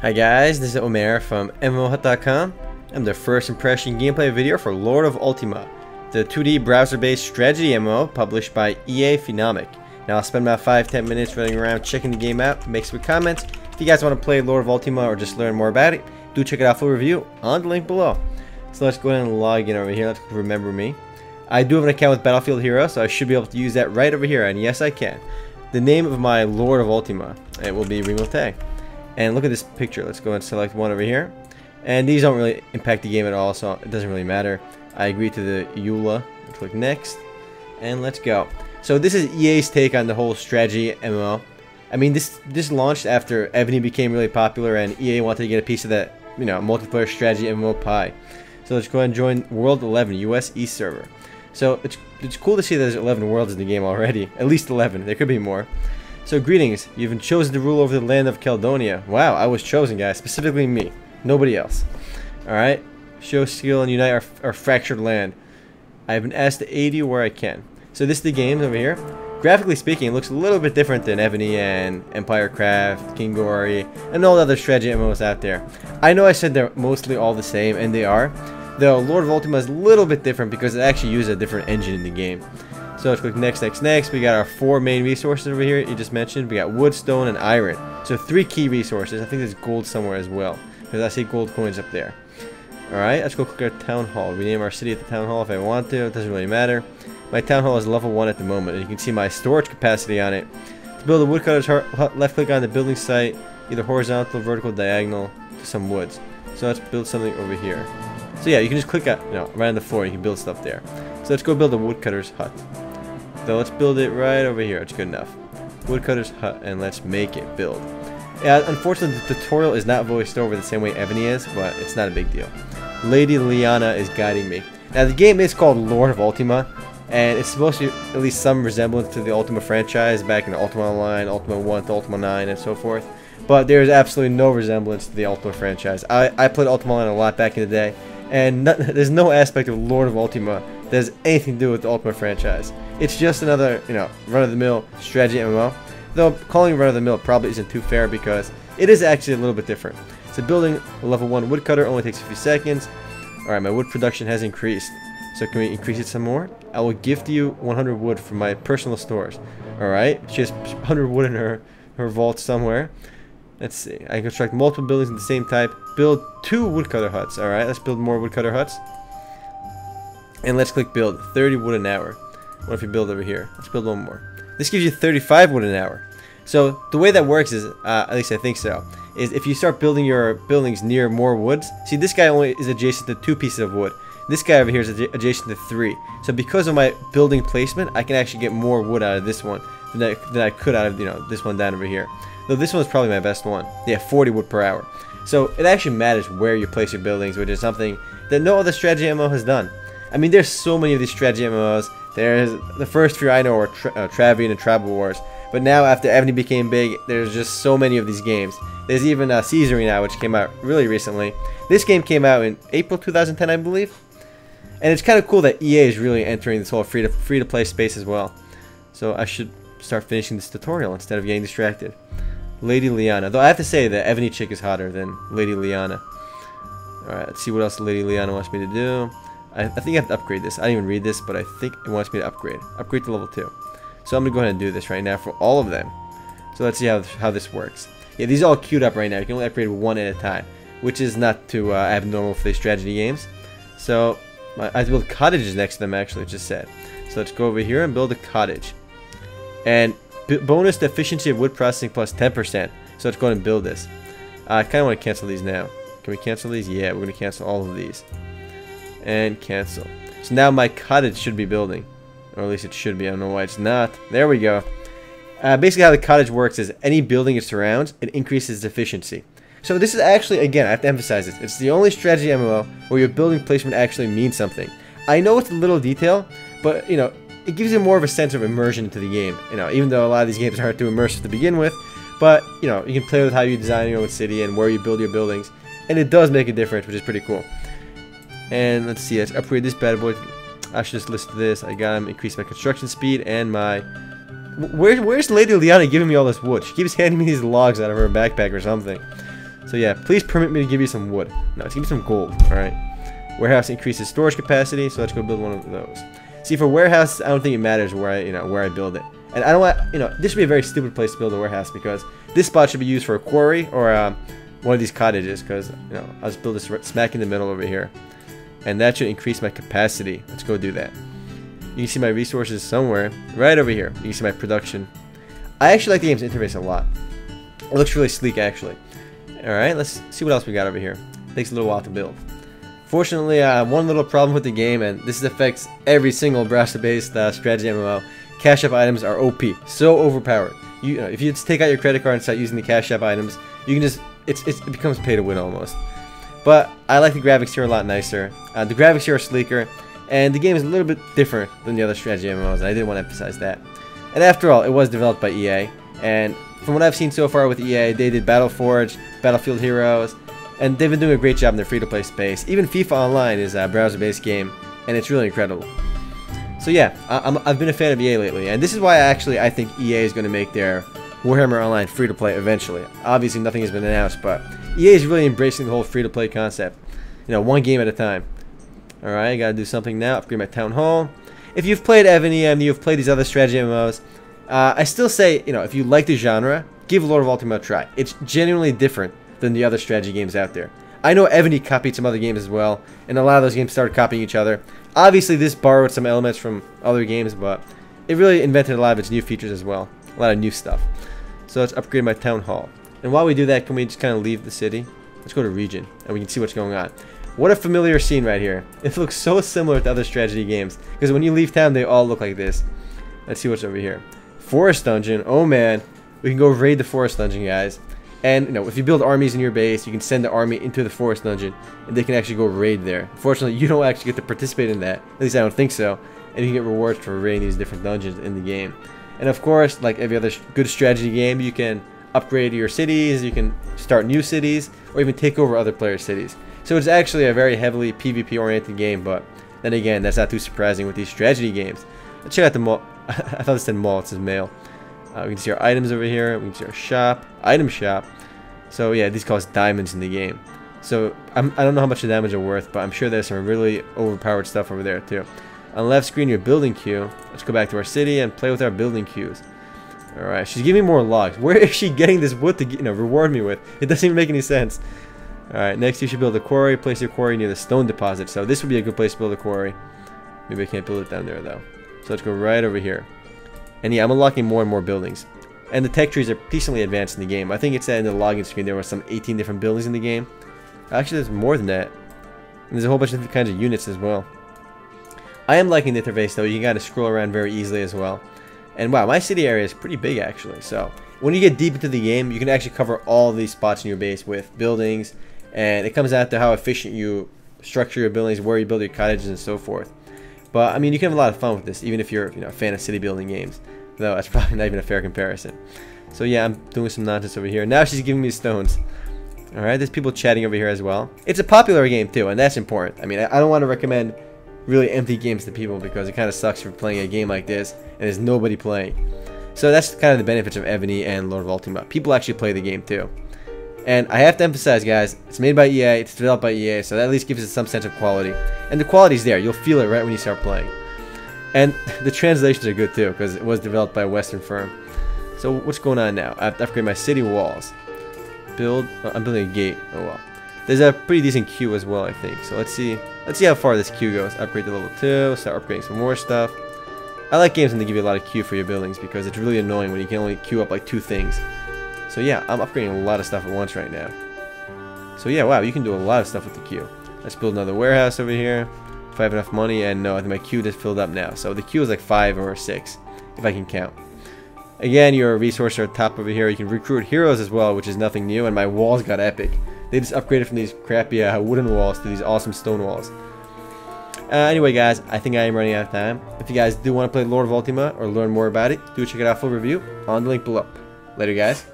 Hi guys, this is Omer from MMOHut.com. I'm the first impression gameplay video for Lord of Ultima, the 2D browser-based strategy MMO published by EA Phenomic. Now I'll spend about 5-10 minutes running around checking the game out, make some comments. If you guys want to play Lord of Ultima or just learn more about it, do check it out for review on the link below. So let's go ahead and log in over here. Let's remember me. I do have an account with Battlefield Hero, so I should be able to use that right over here, and yes I can. The name of my Lord of Ultima, it will be Remotag. And look at this picture. Let's go and select one over here. And these don't really impact the game at all, so it doesn't really matter. I agree to the EULA. Click next. And let's go. So this is EA's take on the whole strategy MMO. I mean, this launched after Evony became really popular and EA wanted to get a piece of that, multiplayer strategy MMO pie. So let's go ahead and join World 11, US East server. So it's cool to see that there's 11 worlds in the game already. At least 11. There could be more. So greetings, you've been chosen to rule over the land of Caledonia. Wow, I was chosen, guys, specifically me, nobody else. Alright, show skill and unite our fractured land. I've been asked to aid you where I can. So this is the game over here. Graphically speaking, it looks a little bit different than Evony and Empirecraft, King Glory, and all the other strategy MMOs out there. I know I said they're mostly all the same, and they are, though Lord of Ultima is a little bit different because it actually uses a different engine in the game. So let's click next, next, next. We got our 4 main resources over here you just mentioned. We got wood, stone, and iron. So 3 key resources. I think there's gold somewhere as well, because I see gold coins up there. Alright, let's go click our town hall. Rename our city at the town hall if I want to. It doesn't really matter. My town hall is level 1 at the moment, and you can see my storage capacity on it. To build a woodcutter's hut, left click on the building site, either horizontal, vertical, diagonal, to some woods. So let's build something over here. So yeah, you can just click right on the floor, and you can build stuff there. So let's go build a woodcutter's hut. So let's build it right over here. It's good enough. Woodcutter's hut, and let's make it build. Yeah, unfortunately, the tutorial is not voiced over the same way Evony is, but it's not a big deal. Lady Liana is guiding me. Now, the game is called Lord of Ultima, and it's supposed to at least some resemblance to the Ultima franchise back in the Ultima Online, Ultima 1 to Ultima 9, and so forth. But there's absolutely no resemblance to the Ultima franchise. I played Ultima Online a lot back in the day, and there's no aspect of Lord of Ultima that has anything to do with the Ultima franchise. It's just another, run-of-the-mill strategy MMO. Though calling it run-of-the-mill probably isn't too fair because it is actually a little bit different. So building a level 1 woodcutter only takes a few seconds. Alright, my wood production has increased. So can we increase it some more? I will gift you 100 wood from my personal stores. Alright, she has 100 wood in her vault somewhere. Let's see. I can construct multiple buildings of the same type. Build 2 woodcutter huts. Alright, let's build more woodcutter huts. And let's click build. 30 wood an hour. What if we build over here? Let's build one more. This gives you 35 wood an hour. So the way that works is, at least I think so, is if you start building your buildings near more woods. See, this guy only is adjacent to 2 pieces of wood. This guy over here is adjacent to 3. So because of my building placement, I can actually get more wood out of this one than I could out of this one down over here. Though this one's probably my best one. Yeah, 40 wood per hour. So it actually matters where you place your buildings, which is something that no other strategy MMO has done. I mean, there's so many of these strategy MMOs. There's the first few I know are Travian and Tribal Wars, but now after Evony became big, there's just so many of these games. There's even Caesar now, which came out really recently. This game came out in April 2010, I believe, and it's kind of cool that EA is really entering this whole free to play space as well. So I should start finishing this tutorial instead of getting distracted. Lady Liana, though I have to say that Evony chick is hotter than Lady Liana. All right, let's see what else Lady Liana wants me to do. I think I have to upgrade this. I didn't even read this, but I think it wants me to upgrade. Upgrade to level 2. So I'm going to go ahead and do this right now for all of them. So let's see how this works. Yeah, these are all queued up right now. You can only upgrade one at a time, which is not too abnormal for these strategy games. So I have to build cottages next to them, actually, it just said. So let's go over here and build a cottage. And bonus to efficiency of wood processing plus 10%. So let's go ahead and build this. I kind of want to cancel these now. Can we cancel these? Yeah, we're going to cancel all of these. And cancel. So now my cottage should be building, or at least it should be. I don't know why it's not. There we go. Basically how the cottage works is any building it surrounds, it increases efficiency. So this is actually, again, I have to emphasize this, it's the only strategy MMO where your building placement actually means something. I know it's a little detail, but it gives you more of a sense of immersion into the game. Even though a lot of these games aren't too immersive to begin with, but you can play with how you design your own city and where you build your buildings, and it does make a difference, which is pretty cool. And let's see, let's upgrade this bad boy. I should just list this. I got him, increase my construction speed and my... Where's Lady Liana giving me all this wood? She keeps handing me these logs out of her backpack or something. So yeah, please permit me to give you some wood. No, let's give you some gold. Alright. Warehouse increases storage capacity, so let's go build one of those. See, for warehouse, I don't think it matters where I build it. And I don't want, this should be a very stupid place to build a warehouse, because this spot should be used for a quarry or one of these cottages, because, I'll just build this smack in the middle over here. And that should increase my capacity. Let's go do that. You can see my resources somewhere, right over here. You can see my production. I actually like the game's interface a lot. It looks really sleek, actually. Alright, let's see what else we got over here. Takes a little while to build. Fortunately, I have one little problem with the game, and this affects every single browser-based strategy MMO. Cash App items are OP, so overpowered. If you just take out your credit card and start using the Cash App items, you can just it becomes pay to win almost. But I like the graphics here a lot nicer. The graphics here are sleeker, and the game is a little bit different than the other strategy MMOs, and I did want to emphasize that. And after all, it was developed by EA, and from what I've seen so far with EA, they did Battleforge, Battlefield Heroes, and they've been doing a great job in their free-to-play space. Even FIFA Online is a browser-based game, and it's really incredible. So yeah, I've been a fan of EA lately, and this is why I think EA is going to make their Warhammer Online free-to-play eventually. Obviously, nothing has been announced, but EA is really embracing the whole free-to-play concept. One game at a time. Alright, I gotta do something now. Upgrade my Town Hall. If you've played EVE, you've played these other strategy MMOs, I still say, if you like the genre, give Lord of Ultima a try. It's genuinely different than the other strategy games out there. I know EVE copied some other games as well, and a lot of those games started copying each other. Obviously, this borrowed some elements from other games, but it really invented a lot of its new features as well. A lot of new stuff. So let's upgrade my Town Hall. And while we do that, can we just kind of leave the city? Let's go to region, and we can see what's going on. What a familiar scene right here. It looks so similar to other strategy games, because when you leave town, they all look like this. Let's see what's over here. Forest Dungeon. Oh man, we can go raid the Forest Dungeon, guys. And if you build armies in your base, you can send the army into the Forest Dungeon, and they can actually go raid there. Unfortunately, you don't actually get to participate in that. At least I don't think so. And you can get rewards for raiding these different dungeons in the game. And of course, like every other good strategy game, you can upgrade your cities, you can start new cities, or even take over other players' cities. So it's actually a very heavily PvP oriented game, but then again, that's not too surprising with these strategy games. Let's check out the mall. I thought it said mall, it says mail. We can see our items over here, we can see our shop, item shop. So yeah, these cost diamonds in the game. So I don't know how much the diamonds are worth, but I'm sure there's some really overpowered stuff over there too. On the left screen, your building queue. Let's go back to our city and play with our building queues. Alright, she's giving me more logs. Where is she getting this wood to reward me with? It doesn't even make any sense. Alright, next you should build a quarry. Place your quarry near the stone deposit. So this would be a good place to build a quarry. Maybe I can't build it down there though. So let's go right over here. And yeah, I'm unlocking more and more buildings. And the tech trees are decently advanced in the game. I think it said in the login screen there were some 18 different buildings in the game. Actually, there's more than that. And there's a whole bunch of different kinds of units as well. I am liking the interface though. You can kind of scroll around very easily as well. And wow, my city area is pretty big actually. So when you get deep into the game, you can actually cover all these spots in your base with buildings. And it comes out to how efficient you structure your buildings, where you build your cottages, and so forth. But I mean, you can have a lot of fun with this, even if you're a fan of city building games. Though that's probably not even a fair comparison. So yeah, I'm doing some nonsense over here. Now she's giving me stones. Alright, there's people chatting over here as well. It's a popular game too, and that's important. I mean, I don't want to recommend really empty games to people, because it kind of sucks for playing a game like this and there's nobody playing. So that's kind of the benefits of EVE and Lord of Ultima. People actually play the game too. And I have to emphasize, guys, it's made by EA, it's developed by EA, so that at least gives it some sense of quality. And the quality's there. You'll feel it right when you start playing. And the translations are good too, because it was developed by a Western firm. So what's going on now? I have to upgrade my city walls. I'm building a gate. Oh well. There's a pretty decent queue as well, I think. So let's see how far this queue goes. Upgrade to level 2, start upgrading some more stuff. I like games when they give you a lot of queue for your buildings, because it's really annoying when you can only queue up like 2 things. So yeah, I'm upgrading a lot of stuff at once right now. So yeah, wow, you can do a lot of stuff with the queue. Let's build another warehouse over here. If I have enough money, and no, I think my queue just filled up now. So the queue is like 5 or 6, if I can count. Again, your resources are at top over here. You can recruit heroes as well, which is nothing new, and my walls got epic. They just upgraded from these crappy wooden walls to these awesome stone walls. Anyway, guys, I think I am running out of time. If you guys do want to play Lord of Ultima or learn more about it, do check it out full review on the link below. Later, guys.